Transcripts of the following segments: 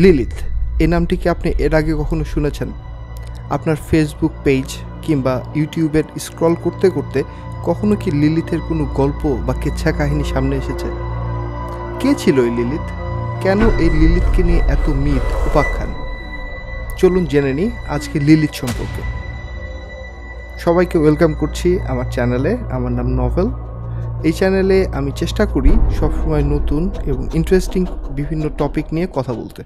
Lilith এই নামটি কি আপনি এর আগে কখনো শুনেছেন? আপনার ফেসবুক পেজ কিংবা ইউটিউবের স্ক্রল করতে করতে কখনো কি লিলিথের কোনো গল্প বা কেচ্ছা কাহিনী সামনে এসেছে? কে ছিল এই লিলিথ? কেন এই লিলিথকে নিয়ে এত মিথ উপাখ্যান? চলুন জেনে নিই আজকে লিলিথ সম্পর্কে। সবাইকে ওয়েলকাম করছি আমার চ্যানেলে। আমার নাম নভেল। এই চ্যানেলে আমি চেষ্টা করি সবসময় নতুন এবং ইন্টারেস্টিং বিভিন্ন টপিক নিয়ে কথা বলতে।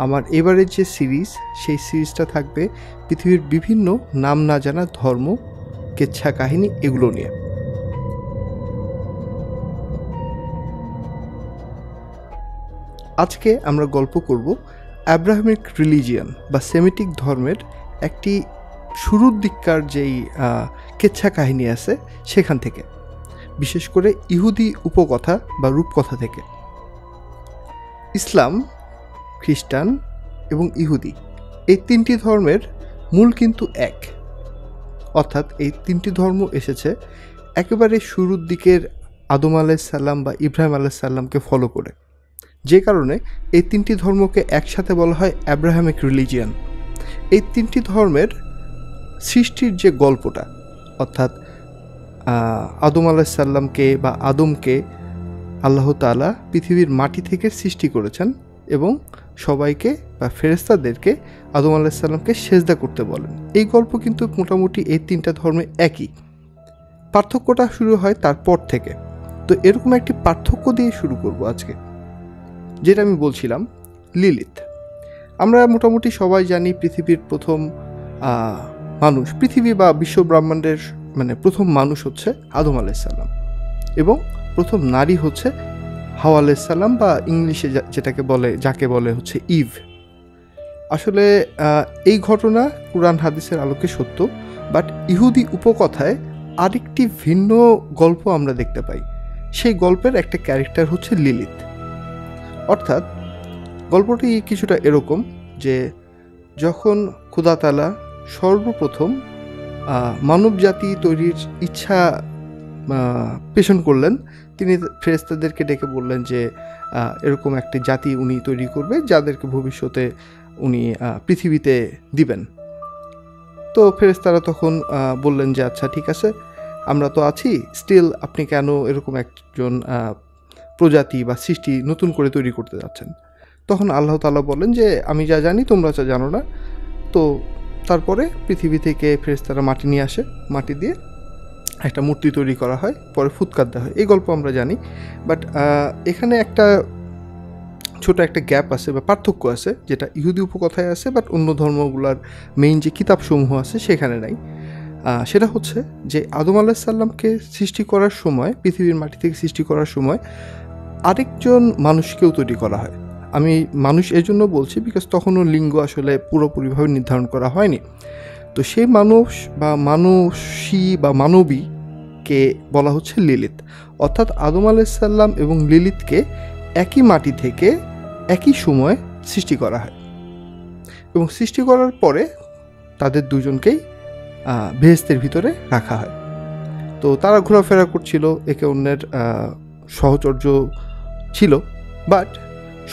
আমার এবারের যে সিরিজ, সেই সিরিজটা থাকবে পৃথিবীর বিভিন্ন নাম না জানা ধর্ম, কেচ্ছা কাহিনী এগুলো নিয়ে। আজকে আমরা গল্প করব অ্যাব্রাহামিক রিলিজিয়ান বা সেমিটিক ধর্মের একটি শুরুর দিককার যেই কেচ্ছা কাহিনী আছে সেখান থেকে, বিশেষ করে ইহুদি উপকথা বা রূপকথা থেকে। ইসলাম, খ্রিস্টান এবং ইহুদি এই তিনটি ধর্মের মূল কিন্তু এক, অর্থাৎ এই তিনটি ধর্ম এসেছে একেবারে শুরুর দিকের আদম আলাইসাল্লাম বা ইব্রাহিম আলাইসাল্লামকে ফলো করে, যে কারণে এই তিনটি ধর্মকে একসাথে বলা হয় অ্যাব্রাহামিক রিলিজিয়ান। এই তিনটি ধর্মের সৃষ্টির যে গল্পটা, অর্থাৎ আদম আলাইসাল্লামকে বা আদমকে আল্লাহ তাআলা পৃথিবীর মাটি থেকে সৃষ্টি করেছেন এবং সবাইকে বা ফেরেশতাদেরকে আদম আলাইসাল্লামকে সেজদা করতে বলেন। এই গল্প কিন্তু মোটামুটি এই তিনটা ধর্মে একই। পার্থক্যটা শুরু হয় তারপর থেকে। তো এরকম একটি পার্থক্য দিয়ে শুরু করব আজকে, যেটা আমি বলছিলাম লিলিথ। আমরা মোটামুটি সবাই জানি পৃথিবীর প্রথম মানুষ, পৃথিবী বা বিশ্ব ব্রহ্মাণ্ডের প্রথম মানুষ হচ্ছে আদম আলাইসাল্লাম এবং প্রথম নারী হচ্ছে হাওয়া আলাইসাল্লাম বা ইংলিশে যাকে বলে হচ্ছে ইভ। আসলে এই ঘটনা কুরআন হাদিসের আলোকে সত্য, বাট ইহুদি উপকথায় আরেকটি ভিন্ন গল্প আমরা দেখতে পাই। সেই গল্পের একটা ক্যারেক্টার হচ্ছে লিলিথ। অর্থাৎ গল্পটি কিছুটা এরকম যে যখন খোদা তাআলা সর্বপ্রথম মানব জাতি তৈরির ইচ্ছা পেষণ করলেন, তিনি ফেরেশতাদেরকে ডেকে বললেন যে এরকম একটি জাতি উনি তৈরি করবে যাদেরকে ভবিষ্যতে উনি পৃথিবীতে দিবেন। তো ফেরেশতারা তখন বললেন যে আচ্ছা ঠিক আছে, আমরা তো আছি, স্টিল আপনি কেন এরকম একজন প্রজাতি বা সৃষ্টি নতুন করে তৈরি করতে যাচ্ছেন? তখন আল্লাহ তাআলা বলেন যে আমি যা জানি তোমরা যা জানো না। তো তারপরে পৃথিবী থেকে ফেরেশতারা মাটি নিয়ে আসে, মাটি দিয়ে একটা মূর্তি তৈরি করা হয়, পরে ফুৎকার দেওয়া হয়। এই গল্প আমরা জানি, বাট এখানে একটা ছোট একটা গ্যাপ আছে বা পার্থক্য আছে, যেটা ইহুদি উপকথায় আছে বাট অন্য ধর্মগুলোর মেইন যে কিতাবসমূহ আছে সেখানে নাই। সেটা হচ্ছে যে আদম আলাইসাল্লামকে সৃষ্টি করার সময়, পৃথিবীর মাটি থেকে সৃষ্টি করার সময় আরেকজন মানুষকেও তৈরি করা হয়। আমি মানুষ এই জন্য বলছি বিকজ তখনও লিঙ্গ আসলে পুরোপুরিভাবে নির্ধারণ করা হয়নি। তো সেই মানুষ বা মানুষী বা মানবীকে বলা হচ্ছে লিলিথ। অর্থাৎ আদম আলাইসাল্লাম এবং লিলিথকে একই মাটি থেকে একই সময় সৃষ্টি করা হয় এবং সৃষ্টি করার পরে তাদের দুজনকেই বেহেশতের ভিতরে রাখা হয়। তো তারা ঘোরাফেরা করছিল, একে অন্যের সহচর্য ছিল, বাট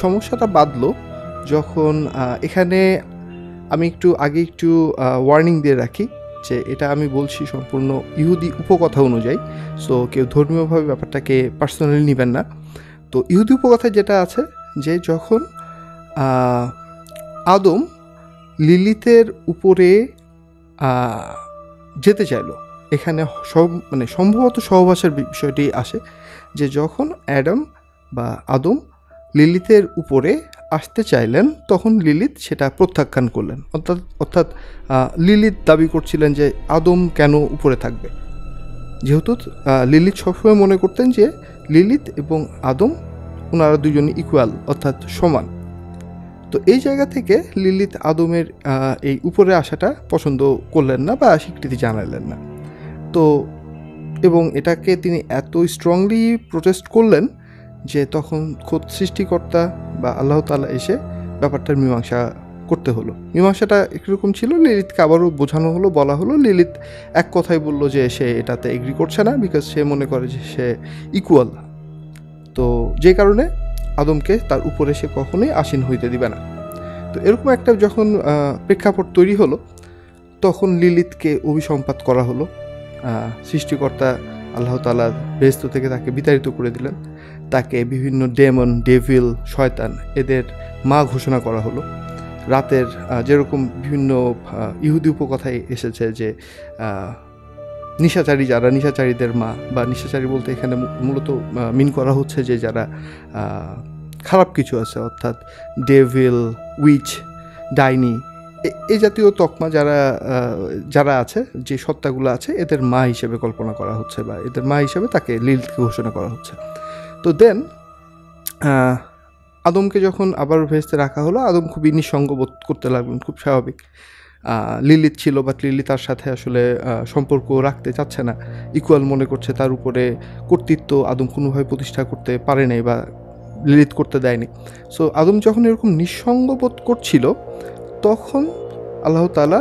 সমস্যাটা বাঁধলো যখন এখানে আমি একটু ওয়ার্নিং দিয়ে রাখি যে এটা আমি বলছি সম্পূর্ণ ইহুদি উপকথা অনুযায়ী, সো কেউ ধর্মীয়ভাবে ব্যাপারটাকে পার্সোনালি নেবেন না। তো ইহুদি উপকথায় যেটা আছে যে যখন আদম লিলিথের উপরে যেতে চাইল, এখানে সম্ভবত সহবাসের বিষয়টি আসে যে যখন আদম লিলিথের উপরে আসতে চাইলেন তখন লিলিথ সেটা প্রত্যাখ্যান করলেন। অর্থাৎ লিলিথ দাবি করছিলেন যে আদম কেন উপরে থাকবে, যেহেতু লিলিথ সবসময় মনে করতেন যে লিলিথ এবং আদম ওনারা দুজনই ইকুয়াল, অর্থাৎ সমান। তো এই জায়গা থেকে লিলিথ আদমের এই উপরে আসাটা পছন্দ করলেন না বা স্বীকৃতি জানালেন না। তো এবং এটাকে তিনি এত স্ট্রংলি প্রোটেস্ট করলেন যে তখন খোদ সৃষ্টিকর্তা বা আল্লাহ তাআলা এসে ব্যাপারটার মীমাংসা করতে হলো। মীমাংসাটা একরকম ছিল, লিলিথকে আবারও বোঝানো হলো, বলা হলো। লিলিথ এক কথাই বলল যে সে এটাতে এগ্রি করছে না, বিকজ সে মনে করে যে সে ইকুয়াল। তো যে কারণে আদমকে তার উপরে সে কখনোই আসীন হইতে দিবে না। তো এরকম একটা যখন প্রেক্ষাপট তৈরি হলো, তখন লিলিতকে অভিসম্পাত করা হলো। সৃষ্টিকর্তা আল্লাহ তাআলা বেহেশত থেকে তাকে বিতাড়িত করে দিলেন। তাকে বিভিন্ন ডেমন, ডেভিল, শয়তান এদের মা ঘোষণা করা হলো। রাতের যেরকম বিভিন্ন ইহুদি উপকথায় এসেছে যে নিশাচারী যারা, নিশাচারীদের মা, বা নিশাচারী বলতে এখানে মূলত মিন করা হচ্ছে যে যারা খারাপ কিছু আছে, অর্থাৎ ডেভিল, উইচ, ডাইনি, এই জাতীয় তকমা যারা আছে, যে সত্তাগুলো আছে, এদের মা হিসেবে কল্পনা করা হচ্ছে, বা এদের মা হিসেবে তাকে লিলিতকে ঘোষণা করা হচ্ছে। তো দেন আদমকে যখন আবার ভেস্তে রাখা হলো, আদম খুবই নিঃসঙ্গ বোধ করতে লাগলেন, খুব স্বাভাবিক। লিলিত ছিল, বাট লিলি তার সাথে আসলে সম্পর্ক রাখতে চাচ্ছে না, ইকুয়াল মনে করছে। তার উপরে কর্তৃত্ব আদম কোনোভাবে প্রতিষ্ঠা করতে পারে নাই বা লিলিত করতে দেয়নি। সো আদম যখন এরকম নিঃসঙ্গ বোধ করছিল, তখন আল্লাহ তাআলা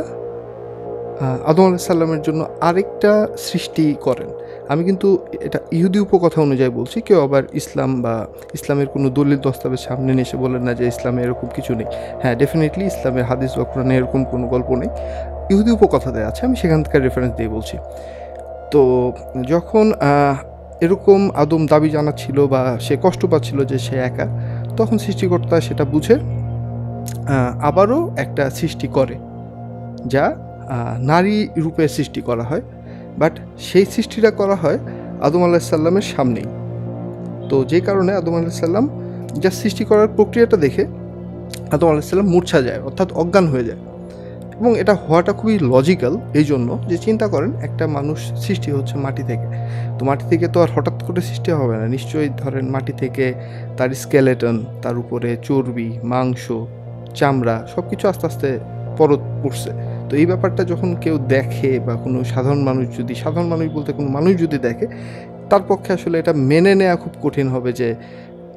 আদম আলাইহিস সালামের জন্য আরেকটা সৃষ্টি করেন। আমি কিন্তু এটা ইহুদি উপকথা অনুযায়ী বলছি, কেউ আবার ইসলাম বা ইসলামের কোনো দলিল দস্তাবেজ সামনে নিয়ে এসে বলেন না যে ইসলামে এরকম কিছু নেই। হ্যাঁ, ডেফিনেটলি ইসলামের হাদিস বা কোরআনে এরকম কোনো গল্প নেই, ইহুদি উপকথাতে আছে, আমি সেখান থেকে রেফারেন্স দিয়ে বলছি। তো যখন এরকম আদম দাবি জানাচ্ছিল বা সে কষ্ট পাচ্ছিল যে সে একা, তখন সৃষ্টিকর্তা সেটা বুঝে আবারও একটা সৃষ্টি করে, যা নারী রূপে সৃষ্টি করা হয়। বাট সেই সৃষ্টিটা করা হয় আদম আলাইহিস সালামের সামনেই। তো যে কারণে আদম আলাইহিস সালাম যা সৃষ্টি করার প্রক্রিয়াটা দেখে আদম আলাইহিস সালাম মূর্ছা যায়, অর্থাৎ অজ্ঞান হয়ে যায়। এবং এটা হওয়াটা খুবই লজিক্যাল, এই জন্য যে চিন্তা করেন একটা মানুষ সৃষ্টি হচ্ছে মাটি থেকে, তো মাটি থেকে তো আর হঠাৎ করে সৃষ্টি হবে না, নিশ্চয়ই ধরেন মাটি থেকে তার স্কেলেটন, তার উপরে চর্বি, মাংস, চামড়া সব কিছু আস্তে আস্তে পরত পড়ছে। তো এই ব্যাপারটা যখন কেউ দেখে, বা কোনো সাধারণ মানুষ বলতে কোনো মানুষ যদি দেখে, তার পক্ষে আসলে এটা মেনে নেওয়া খুব কঠিন হবে যে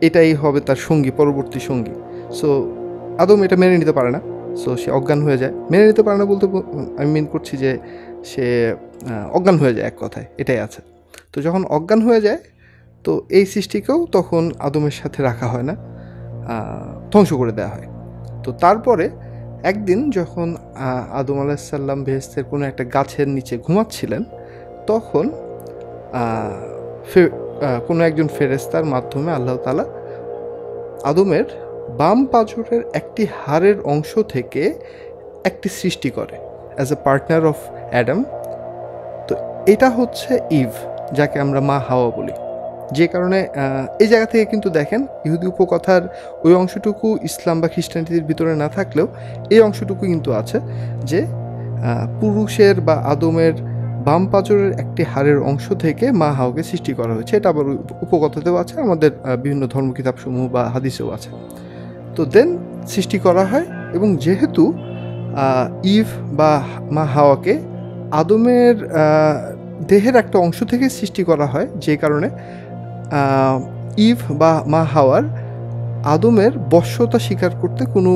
এটাই হবে তার সঙ্গী, পরবর্তী সঙ্গী। সো আদম এটা মেনে নিতে পারে না, সো সে অজ্ঞান হয়ে যায়। মেনে নিতে পারে না বলতে আমি মিন করছি যে সে অজ্ঞান হয়ে যায়, এক কথায় এটাই আছে। তো যখন অজ্ঞান হয়ে যায়, তো এই সৃষ্টিকেও তখন আদমের সাথে রাখা হয় না, ধ্বংস করে দেওয়া হয়। তো তারপরে একদিন যখন আদম আলাইহিস সালাম বেহেশতের কোনো একটা গাছের নিচে ঘুমাচ্ছিলেন, তখন কোনো একজন ফেরেশতার মাধ্যমে আল্লাহ তাআলা আদমের বাম পাঁজরের একটি হাড়ের অংশ থেকে একটি সৃষ্টি করে as a partner of Adam. তো এটা হচ্ছে ইভ, যাকে আমরা মা হাওয়া বলি। যে কারণে এই জায়গা থেকে কিন্তু দেখেন ইহুদি উপকথার ওই অংশটুকু ইসলাম বা খ্রিস্টানিটির ভিতরে না থাকলেও এই অংশটুকু কিন্তু আছে যে পুরুষের বা আদমের বাম পাঁজরের একটি হাড়ের অংশ থেকে মা হাওয়াকে সৃষ্টি করা হয়েছে। এটা আবার উপকথাতেও আছে, আমাদের বিভিন্ন ধর্মকিতাবসমূহ বা হাদিসেও আছে। তো দেন সৃষ্টি করা হয়, এবং যেহেতু ইভ বা মা হাওয়াকে আদমের দেহের একটা অংশ থেকে সৃষ্টি করা হয়, যে কারণে ইভ বা মা হাওয়ার আদমের বশ্যতা স্বীকার করতে কোনো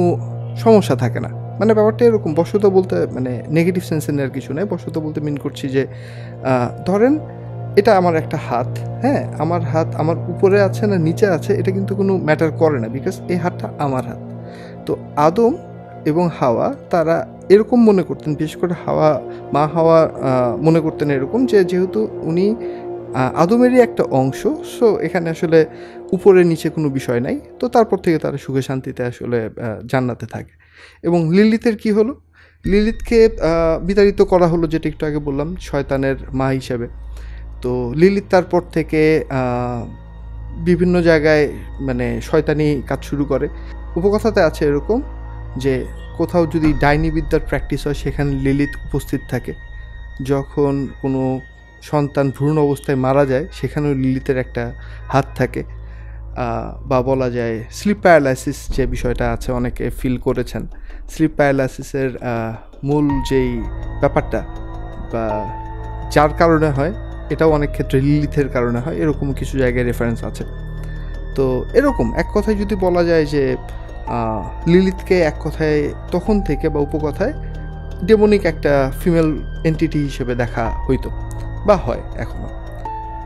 সমস্যা থাকে না। মানে ব্যাপারটা এরকম, বশ্যতা বলতে মানে নেগেটিভ সেন্সে নেওয়ার কিছু নেই। বশ্যতা বলতে মিন করছি যে ধরেন এটা আমার একটা হাত, হ্যাঁ, আমার হাত আমার উপরে আছে না নিচে আছে এটা কিন্তু কোনো ম্যাটার করে না, বিকজ এই হাতটা আমার হাত। তো আদম এবং হাওয়া তারা এরকম মনে করতেন, বিশেষ করে মা হাওয়া মনে করতেন এরকম যে যেহেতু উনি আদমেরই একটা অংশ, সো এখানে আসলে উপরে নিচে কোনো বিষয় নাই। তো তারপর থেকে তারা সুখে শান্তিতে আসলে জান্নাতে থাকে। এবং লিলিতের কি হলো, লিলিতকে বিতাড়িত করা হলো, যেটা একটু আগে বললাম, শয়তানের মা হিসেবে। তো লিলিত তারপর থেকে বিভিন্ন জায়গায় মানে শয়তানি কাজ শুরু করে। উপকথাতে আছে এরকম যে কোথাও যদি ডাইনি বিদ্যার প্র্যাকটিস হয়, সেখানে লিলিত উপস্থিত থাকে। যখন কোনো সন্তান ভ্রূণ অবস্থায় মারা যায়, সেখানেও লিলিতের একটা হাত থাকে। বা বলা যায় স্লিপ প্যারালাইসিস যে বিষয়টা আছে, অনেকে ফিল করেছেন। স্লিপ প্যারালাইসিসের মূল যেই ব্যাপারটা বা যার কারণে হয়, এটাও অনেক ক্ষেত্রে লিলিথের কারণে হয়, এরকম কিছু জায়গায় রেফারেন্স আছে। তো এরকম এক কথায় যদি বলা যায় যে লিলিথকে এক কথায় তখন থেকে বা উপকথায় ডেমনিক একটা ফিমেল এন্টিটি হিসেবে দেখা হইতো বা হয় এখনও।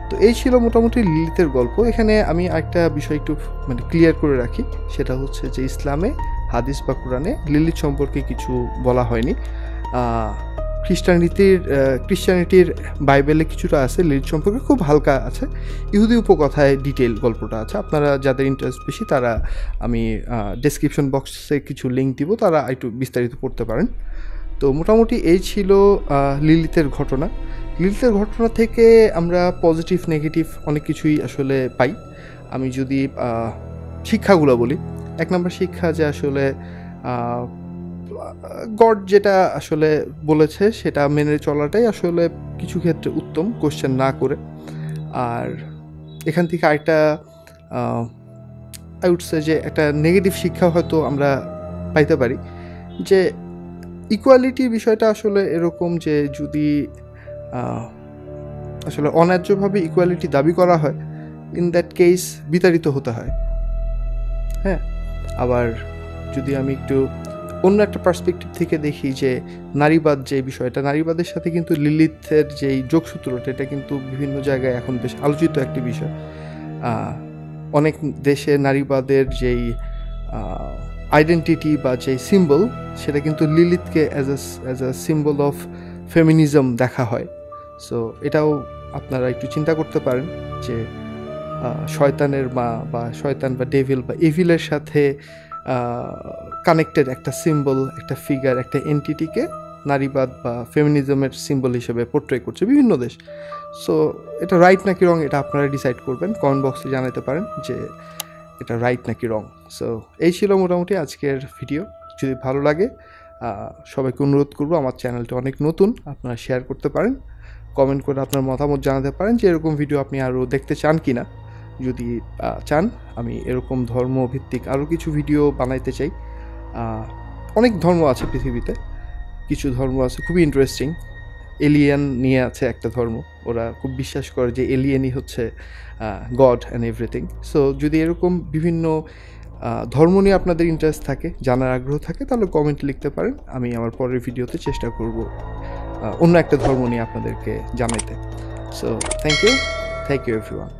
তো এই ছিল মোটামুটি লিলিতের গল্প। এখানে আমি একটা বিষয় একটু মানে ক্লিয়ার করে রাখি, সেটা হচ্ছে যে ইসলামে, হাদিস বা কোরআনে লিলিত সম্পর্কে কিছু বলা হয়নি। খ্রিস্টানিটির বাইবেলে কিছুটা আছে লিলিত সম্পর্কে, খুব হালকা আছে। ইহুদি উপকথায় ডিটেল গল্পটা আছে। আপনারা যাদের ইন্টারেস্ট বেশি তারা, আমি ডেসক্রিপশন বক্সে কিছু লিঙ্ক দিব, তারা একটু বিস্তারিত পড়তে পারেন। তো মোটামুটি এই ছিল লিলিতের ঘটনা। লিলিতের ঘটনা থেকে আমরা পজিটিভ নেগেটিভ অনেক কিছুই আসলে পাই। আমি যদি শিক্ষাগুলো বলি, 1 নম্বর শিক্ষা যে আসলে গড যেটা আসলে বলেছে সেটা মেনে চলাটাই আসলে কিছু ক্ষেত্রে উত্তম, কোশ্চেন না করে। আর এখান থেকে আরেকটা আই উড সে যে একটা নেগেটিভ শিক্ষা হয়তো আমরা পাইতে পারি, যে ইকুয়ালিটি বিষয়টা আসলে এরকম যে যদি আসলে অন্যায্যভাবে ইকুয়ালিটি দাবি করা হয়, ইন দ্যাট কেস বিতাড়িত হতে হয়। হ্যাঁ, আবার যদি আমি একটু অন্য একটা পার্সপেক্টিভ থেকে দেখি যে নারীবাদ যে বিষয়টা, নারীবাদের সাথে কিন্তু লিলিথের যেই যোগসূত্রটা, এটা কিন্তু বিভিন্ন জায়গায় এখন বেশ আলোচিত একটি বিষয়। অনেক দেশে নারীবাদের যেই আইডেন্টিটি বা যেই সিম্বল, সেটা কিন্তু লিলিথকে as a symbol of feminism দেখা হয়। সো এটাও আপনারা একটু চিন্তা করতে পারেন যে শয়তানের মা বা শয়তান বা ডেভিল বা এভিলের সাথে কানেক্টেড একটা সিম্বল, একটা ফিগার, একটা এন্টিটিকে নারীবাদ বা ফেমিনিজমের সিম্বল হিসেবে পোর্ট্রে করছে বিভিন্ন দেশ। সো এটা রাইট নাকি রং, এটা আপনারা ডিসাইড করবেন, কমেন্ট বক্সে জানাতে পারেন যে এটা রাইট নাকি রং। সো এই ছিল মোটামুটি আজকের ভিডিও। যদি ভালো লাগে সবাইকে অনুরোধ করবো, আমার চ্যানেলটা অনেক নতুন, আপনারা শেয়ার করতে পারেন, কমেন্ট করে আপনার মতামত জানাতে পারেন যে এরকম ভিডিও আপনি আরও দেখতে চান কি না। যদি চান আমি এরকম ধর্মভিত্তিক আরও কিছু ভিডিও বানাইতে চাই। অনেক ধর্ম আছে পৃথিবীতে, কিছু ধর্ম আছে খুবই ইন্টারেস্টিং। এলিয়েন নিয়ে আছে একটা ধর্ম, ওরা খুব বিশ্বাস করে যে এলিয়েনই হচ্ছে গড অ্যান্ড এভরিথিং। সো যদি এরকম বিভিন্ন ধর্ম নিয়ে আপনাদের ইন্টারেস্ট থাকে, জানার আগ্রহ থাকে, তাহলে কমেন্ট লিখতে পারেন। আমি আমার পরের ভিডিওতে চেষ্টা করব অন্য একটা ধর্ম নিয়ে আপনাদেরকে জানাইতে। So thank you everyone.